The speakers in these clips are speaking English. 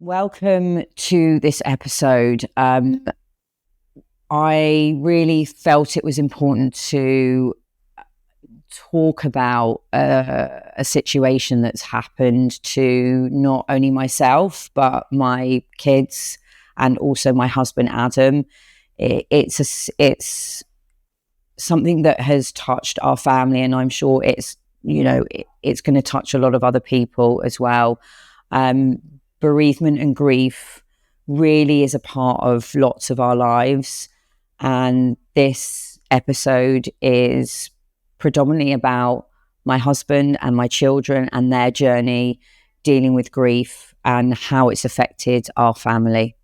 Welcome to this episode. I really felt it was important to talk about a situation that's happened to not only myself, but my kids and also my husband, Adam. It's something that has touched our family, and I'm sure it's going to touch a lot of other people as well. Bereavement and grief really is a part of lots of our lives, and this episode is predominantly about my husband and my children and their journey dealing with grief and how it's affected our family.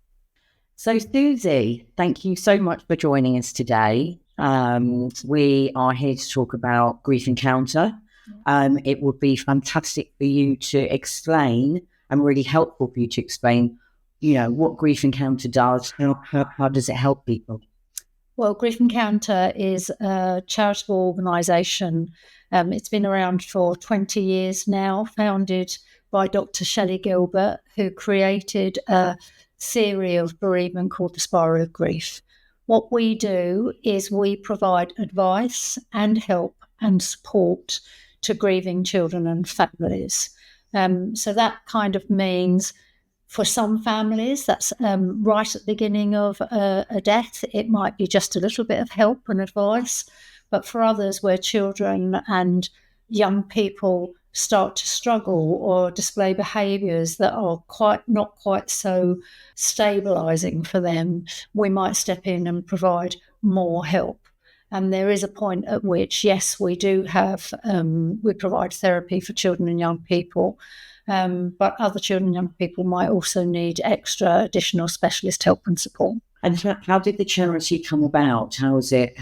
So Susie, thank you so much for joining us today. We are here to talk about Grief Encounter. It would be fantastic for you to explain, and really helpful for you to explain, what Grief Encounter does. How does it help people? Well, Grief Encounter is a charitable organisation. It's been around for 20 years now, founded by Dr. Shelley Gilbert, who created a theory of bereavement called the spiral of grief. What we do is we provide advice and help and support to grieving children and families. So that kind of means for some families, that's right at the beginning of a death. It might be just a little bit of help and advice. But for others, where children and young people start to struggle or display behaviours that are not quite so stabilising for them, we might step in and provide more help. And there is a point at which, yes, we do have, we provide therapy for children and young people, but other children and young people might also need extra additional specialist help and support. And how did the charity come about? How is it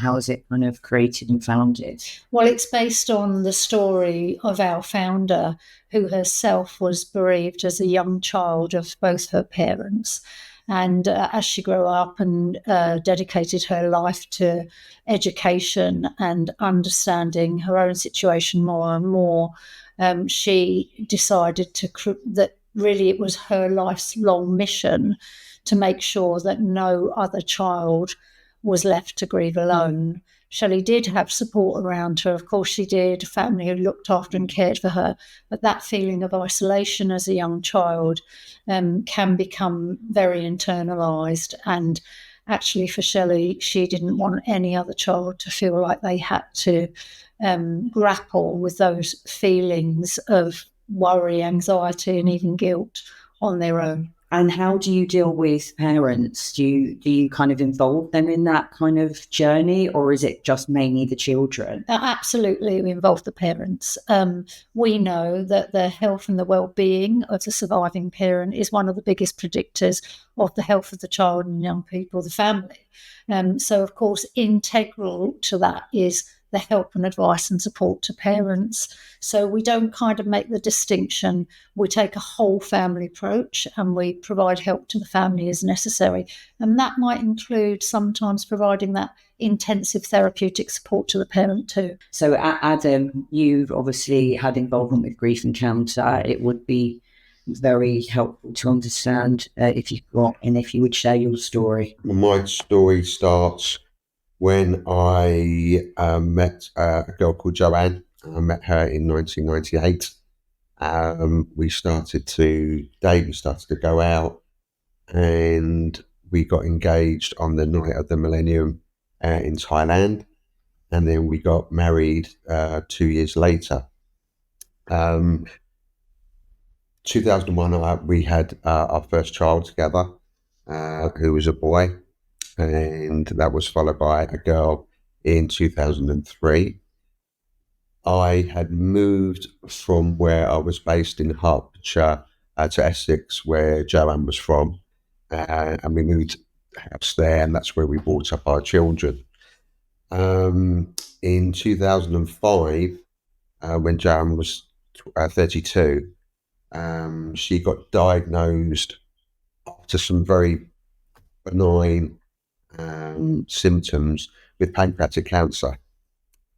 kind of created and founded? Well, it's based on the story of our founder, who herself was bereaved as a young child of both her parents. And as she grew up and dedicated her life to education and understanding her own situation more and more, she decided that really it was her life's long mission to make sure that no other child was left to grieve alone. Shelley did have support around her. Of course she did, a family who looked after and cared for her. But that feeling of isolation as a young child can become very internalised. And actually for Shelley, she didn't want any other child to feel like they had to grapple with those feelings of worry, anxiety, and even guilt on their own. And how do you deal with parents? Do you kind of involve them in that kind of journey, or is it just mainly the children? Absolutely, we involve the parents. We know that the health and the well-being of the surviving parent is one of the biggest predictors of the health of the child and young people, the family. So, of course, integral to that is the help and advice and support to parents. So we don't kind of make the distinction. We take a whole family approach and we provide help to the family as necessary. And that might include sometimes providing that intensive therapeutic support to the parent too. So Adam, you've obviously had involvement with Grief Encounter. It would be very helpful to understand if you would share your story. My story starts when I met a girl called Joanne. I met her in 1998. We started to date, we started to go out, and we got engaged on the night of the millennium in Thailand, and then we got married 2 years later. 2001, we had our first child together, who was a boy. And that was followed by a girl in 2003. I had moved from where I was based in Hertfordshire to Essex, where Joanne was from, and we moved house there, and that's where we brought up our children. In 2005, when Joanne was 32, she got diagnosed after some very benign symptoms with pancreatic cancer,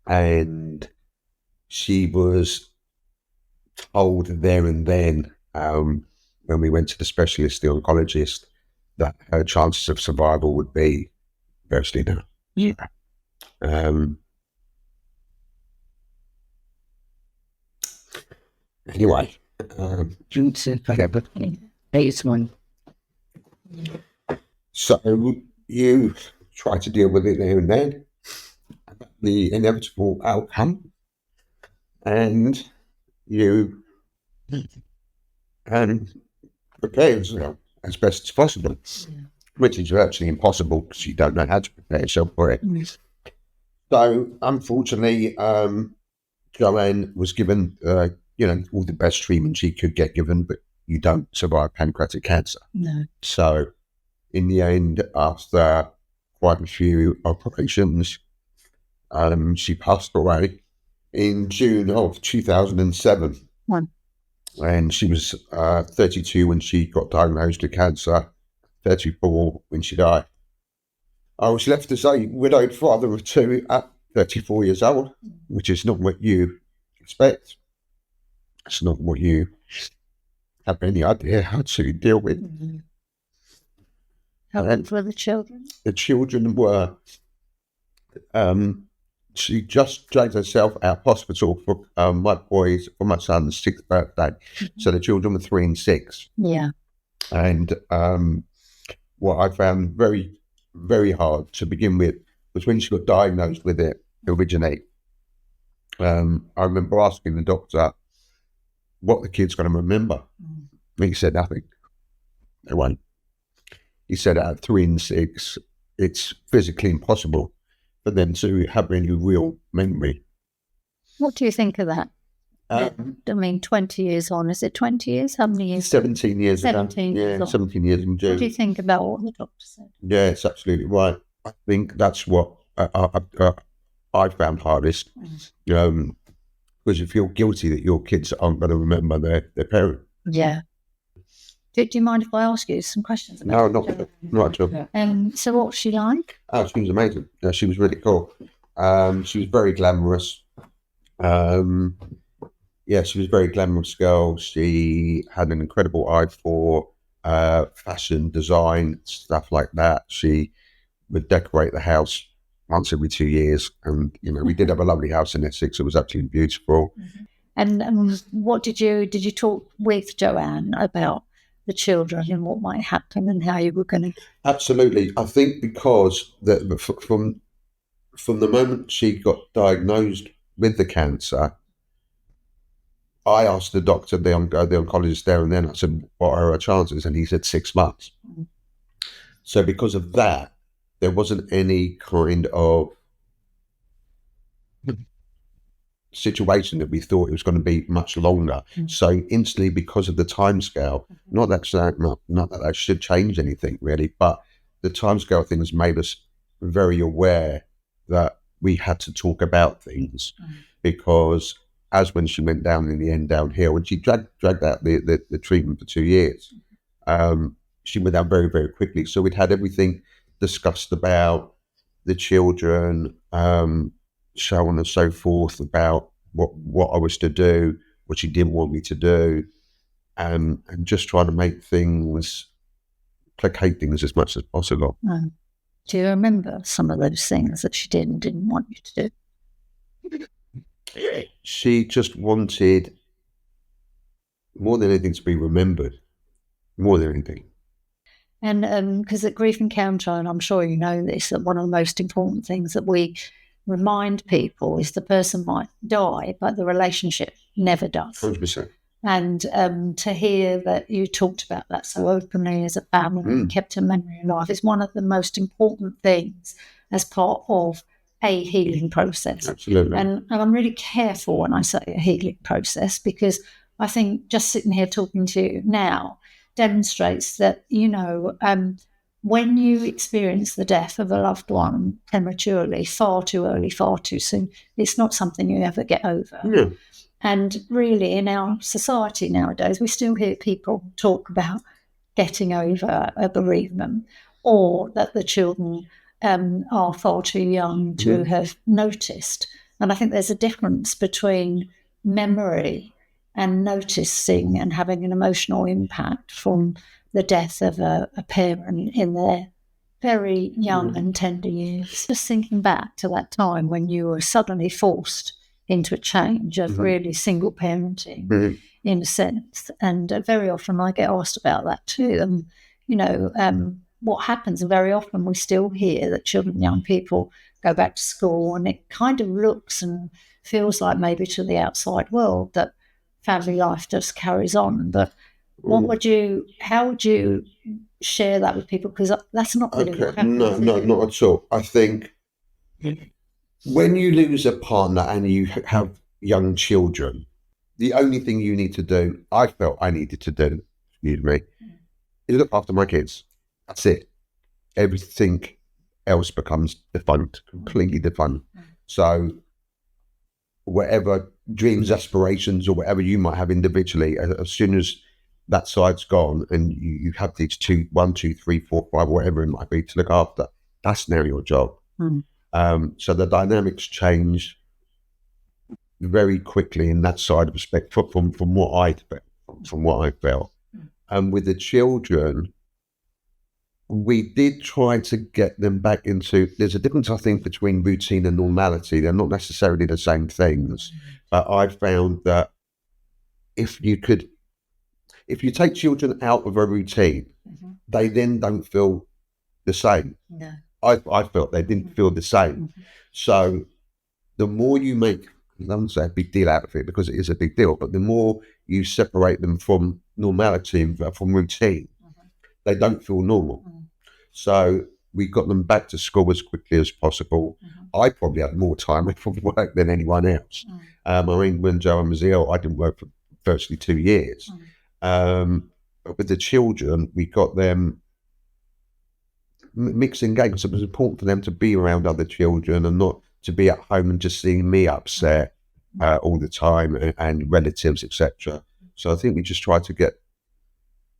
and she was told there and then when we went to the specialist, the oncologist, that her chances of survival would be virtually none. Yeah. Anyway, one. so you try to deal with it there and then, the inevitable outcome, and you prepare yourself as best as possible, which is virtually impossible because you don't know how to prepare yourself for it. So, unfortunately, Joanne was given, all the best treatment she could get given, but you don't survive pancreatic cancer. No. So, in the end, after quite a few operations, she passed away in June of 2007. And she was 32 when she got diagnosed with cancer, 34 when she died. I was left as a widowed father of two at 34 years old, which is not what you expect. It's not what you have any idea how to deal with. How old were the children? The children were, she just dragged herself out of hospital for my son's 6th birthday. So the children were 3 and 6. Yeah. And what I found very, very hard to begin with was when she got diagnosed with it originally. I remember asking the doctor what the kid's going to remember. He said nothing. They won't. He said at 3 and 6, it's physically impossible for them to have any real memory. What do you think of that? 20 years on. Is it 20 years? How many years? 17 years 17 ago. years. 17 years in June. What do you think about what the doctor said? Yeah, it's absolutely right. I think that's what I found hardest. Because you feel guilty that your kids aren't going to remember their parent. Yeah. Do you mind if I ask you some questions about No, not at all. So what was she like? Oh, she was amazing. Yeah, she was really cool. She was very glamorous. She was a very glamorous girl. She had an incredible eye for fashion, design, stuff like that. She would decorate the house once every 2 years. And, we did have a lovely house in Essex. It was absolutely beautiful. And what did you talk with Joanne about the children and what might happen and how you were going to? Absolutely. I think because from the moment she got diagnosed with the cancer, I asked the doctor, the oncologist there and then, I said, what are her chances? And he said 6 months. So because of that, there wasn't any kind of situation that we thought it was going to be much longer. So instantly, because of the timescale, not that that should change anything really, but the timescale thing has made us very aware that we had to talk about things because as when she went down in the end downhill, and she dragged out the treatment for 2 years, she went down very, very quickly. So we'd had everything discussed about the children, so on and so forth, about what I was to do, what she didn't want me to do, and just trying to make things, placate things as much as possible. Do you remember some of those things that she did and didn't want you to do? She just wanted, more than anything, to be remembered, more than anything. And because at Grief Encounter, and I'm sure you know this, that one of the most important things that we remind people is the person might die, but the relationship never does. 100%. And to hear that you talked about that so openly as a family and kept a memory alive is one of the most important things as part of a healing process. Absolutely. And I'm really careful when I say a healing process, because I think just sitting here talking to you now demonstrates that, when you experience the death of a loved one prematurely, far too early, far too soon, it's not something you ever get over. Yeah. And really, in our society nowadays, we still hear people talk about getting over a bereavement, or that the children are far too young to have noticed. And I think there's a difference between memory and noticing and having an emotional impact from the death of a parent in their very young and tender years. Just thinking back to that time when you were suddenly forced into a change of really single parenting in a sense. And very often I get asked about that too. And, what happens, and very often we still hear that children and young people go back to school and it kind of looks and feels like maybe to the outside world that family life just carries on. But how would you share that with people? Because that's not really what happens. No, not at all. I think when you lose a partner and you have young children, the only thing you need to do, I felt I needed to do, is look after my kids. That's it. Everything else becomes defunct, completely defunct. So whatever dreams, aspirations, or whatever you might have individually, as soon as that side's gone and you have these 1, 2, 3, 4, 5, whatever it might be to look after, that's now your job. So the dynamics change very quickly in that side of respect from what I felt. And with the children, we did try to get them back into, there's a difference, I think, between routine and normality. They're not necessarily the same things, but I found that if you take children out of a routine, they then don't feel the same. No. I felt they didn't feel the same. So the more you make, I don't say a big deal out of it because it is a big deal, but the more you separate them from normality, from routine, they don't feel normal. So we got them back to school as quickly as possible. I probably had more time from work than anyone else. I mean, when Joanne was ill, I didn't work for virtually 2 years. But with the children, we got them mixing games. It was important for them to be around other children and not to be at home and just seeing me upset all the time and relatives, etc. So I think we just tried to get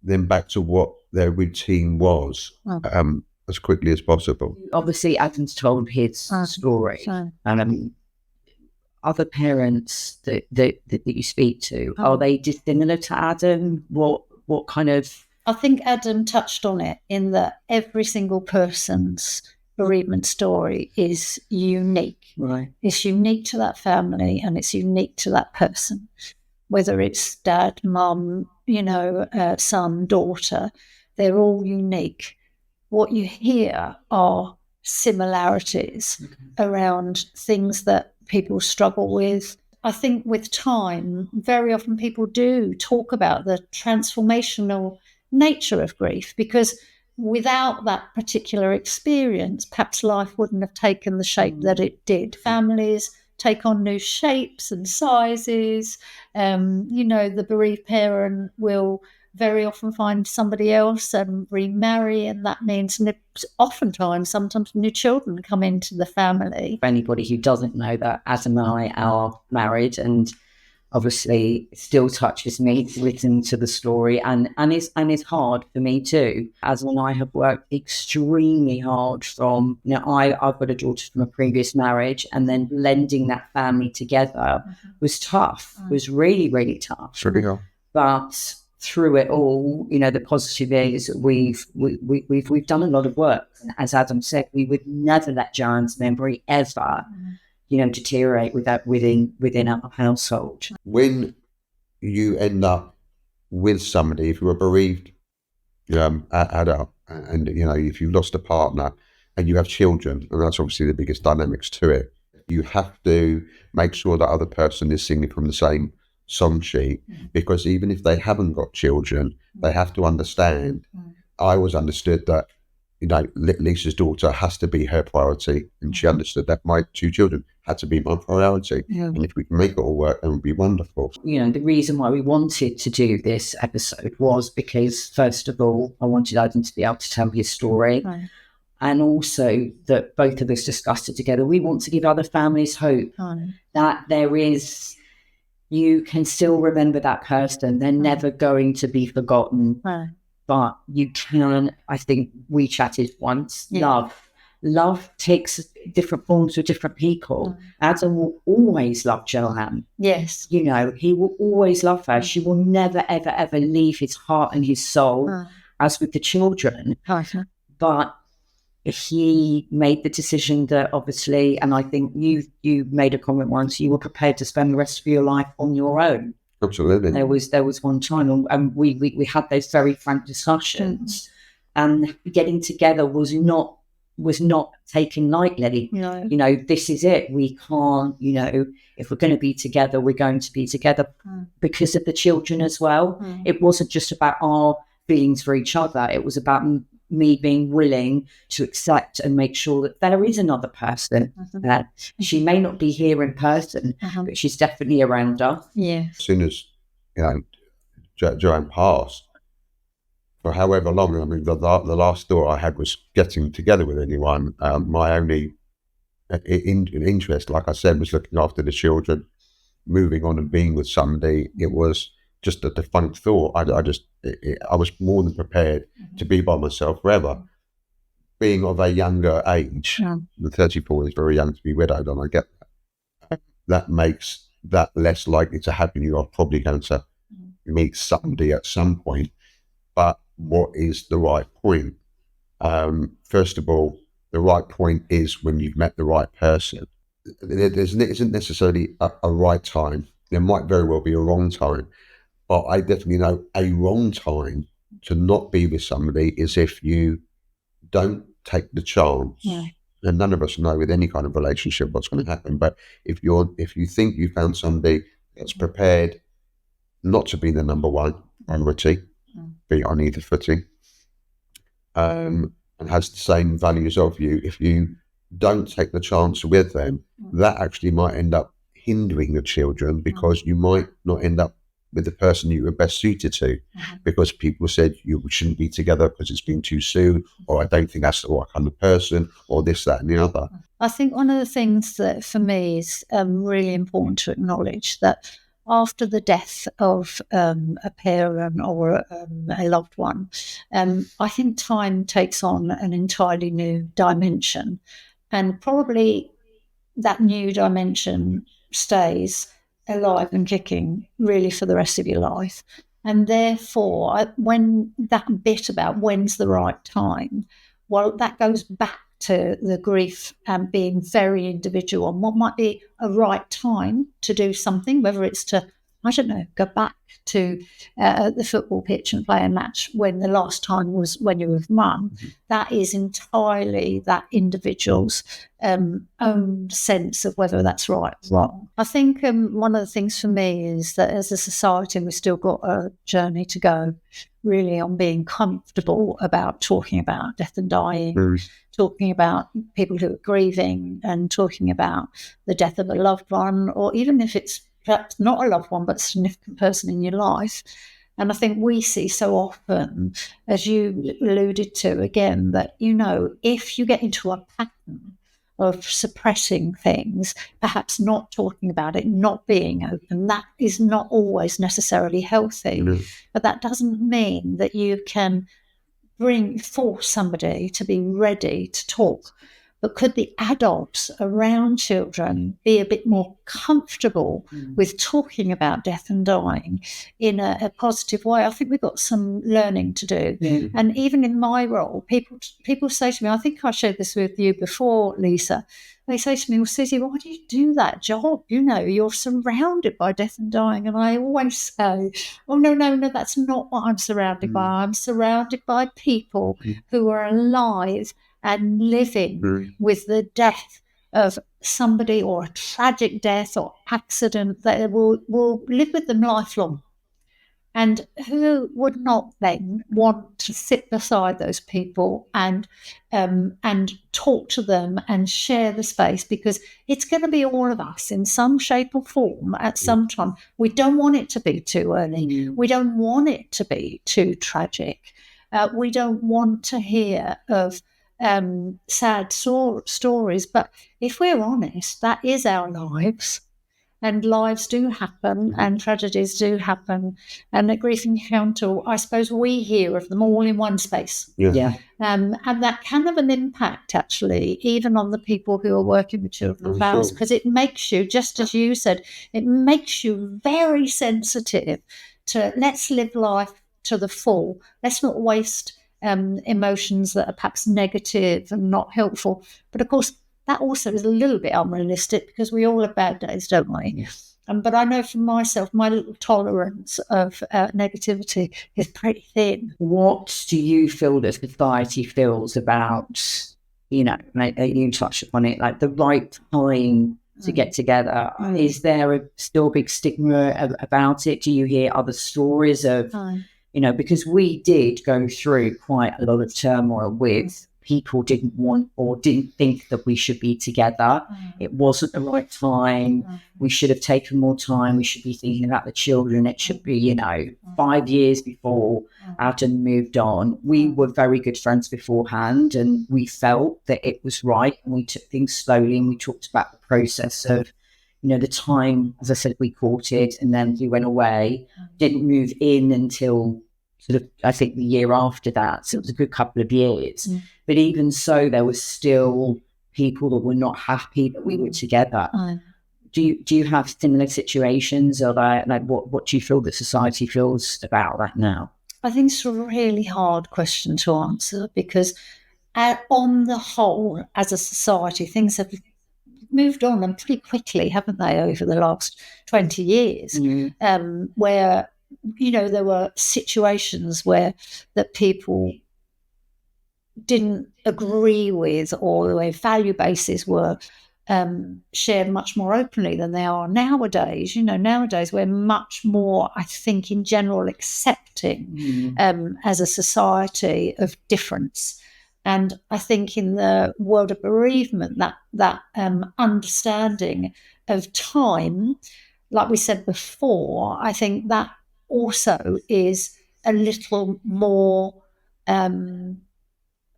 them back to what their routine was as quickly as possible. Obviously, Adam's told his story. Other parents that you speak to, are they dissimilar to Adam? What kind of... I think Adam touched on it in that every single person's bereavement story is unique. Right. It's unique to that family and it's unique to that person, whether it's dad, mum, son, daughter, they're all unique. What you hear are similarities around things that people struggle with. I think with time, very often people do talk about the transformational nature of grief, because without that particular experience, perhaps life wouldn't have taken the shape that it did. Families take on new shapes and sizes. The bereaved parent will very often find somebody else and remarry, and that means sometimes new children come into the family. For anybody who doesn't know, that Adam and I are married, and obviously it still touches me to listen to the story, and it's hard for me too. Adam and I have worked extremely hard from, I've got a daughter from a previous marriage, and then blending that family together was tough, was really, really tough. Sure. But through it all, the positive is we've done a lot of work. As Adam said, we would never let Joanne's memory ever deteriorate within our household. When you end up with somebody, if you're a bereaved adult, and if you've lost a partner and you have children, and that's obviously the biggest dynamics to it, you have to make sure that other person is singing from the same song sheet, because even if they haven't got children, they have to understand. I always understood that Lisa's daughter has to be her priority, and she understood that my 2 children had to be my priority. And if we can make it all work, then it would be wonderful. The reason why we wanted to do this episode was because, first of all, I wanted Adam to be able to tell his story, and also that both of us discussed it together. We want to give other families hope that there is, you can still remember that person. They're never going to be forgotten. But you can, I think we chatted once, love love takes different forms with different people. Adam will always love Joanne. Yes. You know, he will always love her. She will never, ever, ever leave his heart and his soul, as with the children. But he made the decision that obviously, and I think you made a comment once, you were prepared to spend the rest of your life on your own. Absolutely. There was one time, and we had those very frank discussions, and getting together was not taken lightly. No. You know, this is it. We can't, you know, if we're going to be together, we're going to be together because of the children as well. It wasn't just about our feelings for each other. It was about me being willing to accept and make sure that there is another person. That she may not be here in person, but she's definitely around us. Yeah. As soon as, you know, Joanne passed, for however long, I mean, the last thought I had was getting together with anyone. My only interest, like I said, was looking after the children, moving on and being with somebody. It was just a defunct thought. I was more than prepared to be by myself forever. Being of a younger age, the 34 is very young to be widowed, and I get that. That makes that less likely to happen. You are probably going to meet somebody at some point, but what is the right point? First of all, the right point is when you've met the right person. There isn't necessarily a right time. There might very well be a wrong time, but I definitely know a wrong time to not be with somebody is if you don't take the chance. Yeah. And none of us know with any kind of relationship what's going to happen. But if you think you found somebody that's prepared not to be the number one priority, be on either footing, and has the same values of you, if you don't take the chance with them, that actually might end up hindering the children, because you might not end up with the person you were best suited to, because people said you shouldn't be together because it's been too soon, or I don't think that's the right kind of person, or this, that and the other. I think one of the things that for me is really important to acknowledge, that after the death of a parent or a loved one, I think time takes on an entirely new dimension, and probably that new dimension stays alive and kicking really for the rest of your life. And therefore, when that bit about when's the right time, well, that goes back to the grief and being very individual on what might be a right time to do something, whether it's to, I don't know, go back to the football pitch and play a match when the last time was when you were with mum. That is entirely that individual's own sense of whether that's right or wrong. I think one of the things for me is that as a society, we've still got a journey to go, really, on being comfortable about talking about death and dying, talking about people who are grieving, and talking about the death of a loved one, or even if it's perhaps not a loved one, but a significant person in your life. And I think we see so often, as you alluded to again, that, you know, if you get into a pattern of suppressing things, perhaps not talking about it, not being open, that is not always necessarily healthy. But that doesn't mean that you can force somebody to be ready to talk. But could the adults around children be a bit more comfortable with talking about death and dying in a positive way? I think we've got some learning to do. And even in my role, people say to me, I think I shared this with you before, Lisa, they say to me, well, Susie, why do you do that job? You know, you're surrounded by death and dying. And I always say, oh, no, that's not what I'm surrounded by. I'm surrounded by people who are alive and living with the death of somebody, or a tragic death or accident that will live with them lifelong. And who would not then want to sit beside those people and talk to them and share the space? Because it's going to be all of us in some shape or form at some time. We don't want it to be too early. We don't want it to be too tragic. We don't want to hear of sad stories. But if we're honest, that is our lives. and lives do happen and tragedies do happen. And at Grief Encounter, I suppose we hear of them all in one space. And that can have an impact, actually, even on the people who are working with children and families, because it makes you, just as you said, it makes you very sensitive to let's live life to the full. Let's not waste emotions that are perhaps negative and not helpful. But of course, that also is a little bit unrealistic because we all have bad days, don't we? Yes. But I know for myself, my little tolerance of negativity is pretty thin. What do you feel that society feels about, you touched upon it, like the right time to get together? Is there still a big stigma about it? Do you hear other stories of, because we did go through quite a lot of turmoil with people didn't want or didn't think that we should be together. It wasn't the right time. We should have taken more time. We should be thinking about the children. It should be, 5 years before Adam moved on. We were very good friends beforehand, and we felt that it was right. And we took things slowly, and we talked about the process of, the time, as I said, we courted, and then he went away, didn't move in until sort of, I think, the year after that. So it was a good couple of years. But even so, there was still people that were not happy that we were together. Do you have similar situations, or what do you feel that society feels about that now? I think it's a really hard question to answer because on the whole, as a society, things have moved on and pretty quickly, haven't they, over the last 20 years, where, there were situations where that people didn't agree with, or the way value bases were shared much more openly than they are nowadays. Nowadays we're much more, I think, in general, accepting as a society of difference. And I think in the world of bereavement, that understanding of time, like we said before, I think that also is a little more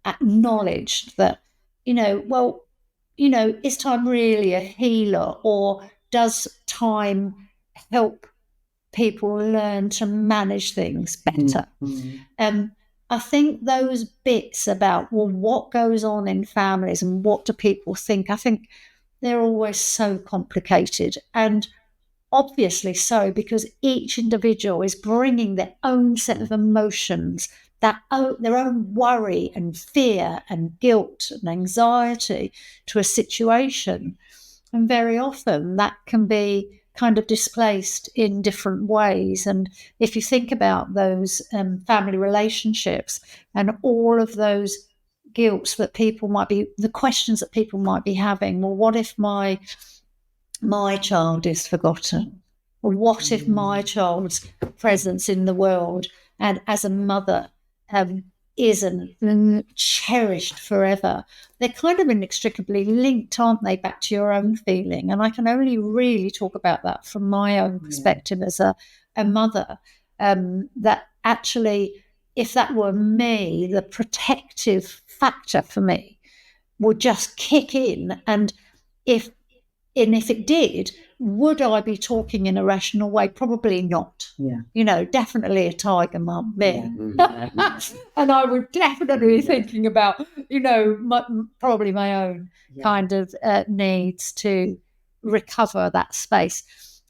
acknowledged that, is time really a healer, or does time help people learn to manage things better? I think those bits about, what goes on in families and what do people think, I think they're always so complicated, and obviously so, because each individual is bringing their own set of emotions, their own worry and fear and guilt and anxiety to a situation. And very often that can be kind of displaced in different ways. And if you think about those family relationships and all of those guilts that people might be, the questions that people might be having, well, what if my child is forgotten? Or what if my child's presence in the world and as a mother isn't cherished forever? They're kind of inextricably linked, aren't they, back to your own feeling? And I can only really talk about that from my own perspective as a mother, that actually, if that were me, the protective factor for me would just kick in. And if it did, would I be talking in a rational way? Probably not. Definitely a tiger mum then. And I would definitely be thinking about, probably my own kind of needs to recover that space.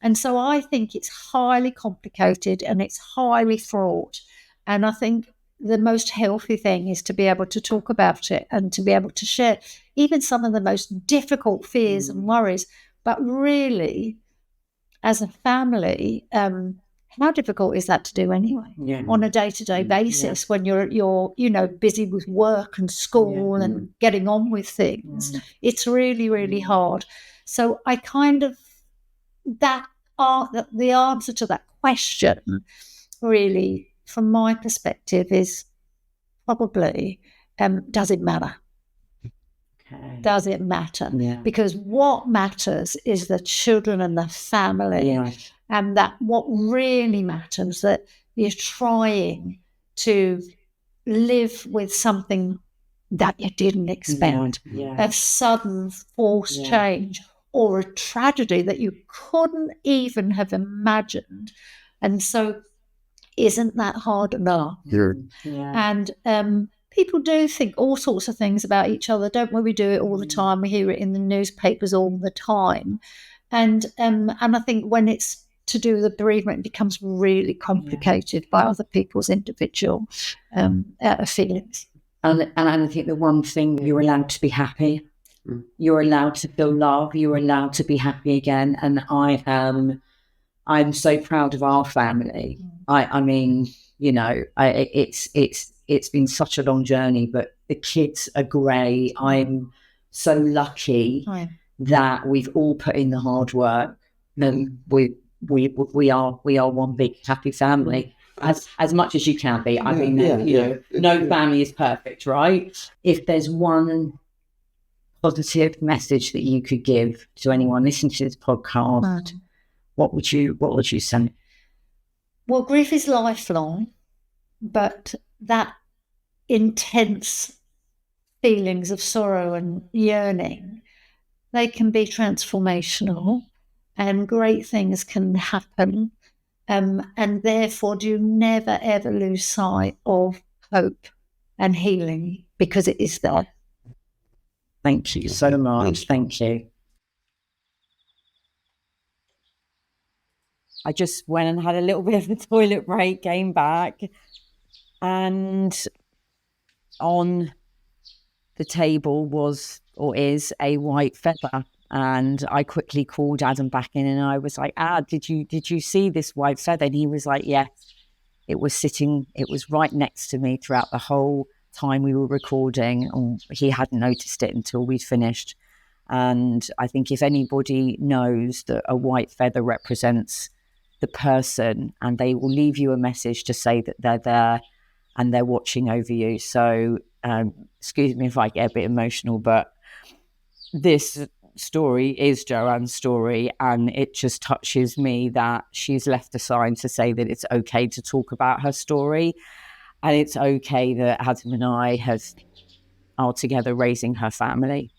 And so I think it's highly complicated and it's highly fraught. And I think the most healthy thing is to be able to talk about it and to be able to share even some of the most difficult fears and worries. But really, as a family, how difficult is that to do anyway? On a day-to-day basis, when you're busy with work and school and getting on with things, it's really, really hard. So I kind of the answer to that question, really, from my perspective, is probably does it matter? Okay. Does it matter? Because what matters is the children and the family, and that what really matters, that you're trying to live with something that you didn't expect, a sudden forced change, or a tragedy that you couldn't even have imagined. And so isn't that hard enough? Yeah. And people do think all sorts of things about each other, don't we? We do it all the time. We hear it in the newspapers all the time. And I think when it's to do with the bereavement, it becomes really complicated by other people's individual feelings. And I think the one thing, you're allowed to be happy. You're allowed to feel love. You're allowed to be happy again. And I'm so proud of our family. I mean, you know, it's been such a long journey, but the kids are great. I'm so lucky that we've all put in the hard work, and we are one big happy family. As much as you can be. I mean, you know, no family is perfect, right? If there's one positive message that you could give to anyone listening to this podcast, what would you say? Well, grief is lifelong, but that intense feelings of sorrow and yearning, they can be transformational, and great things can happen. And therefore, do never, ever lose sight of hope and healing, because it is there. Thank you so much. Thank you. I just went and had a little bit of a toilet break, came back, and on the table was, or is, a white feather. And I quickly called Adam back in, and I was like, did you see this white feather? And he was like, yes. It was right next to me throughout the whole time we were recording, and he hadn't noticed it until we'd finished. And I think if anybody knows that a white feather represents the person, and they will leave you a message to say that they're there and they're watching over you. So excuse me if I get a bit emotional, but this story is Joanne's story, and it just touches me that she's left a sign to say that it's okay to talk about her story, and it's okay that Adam and I are together raising her family.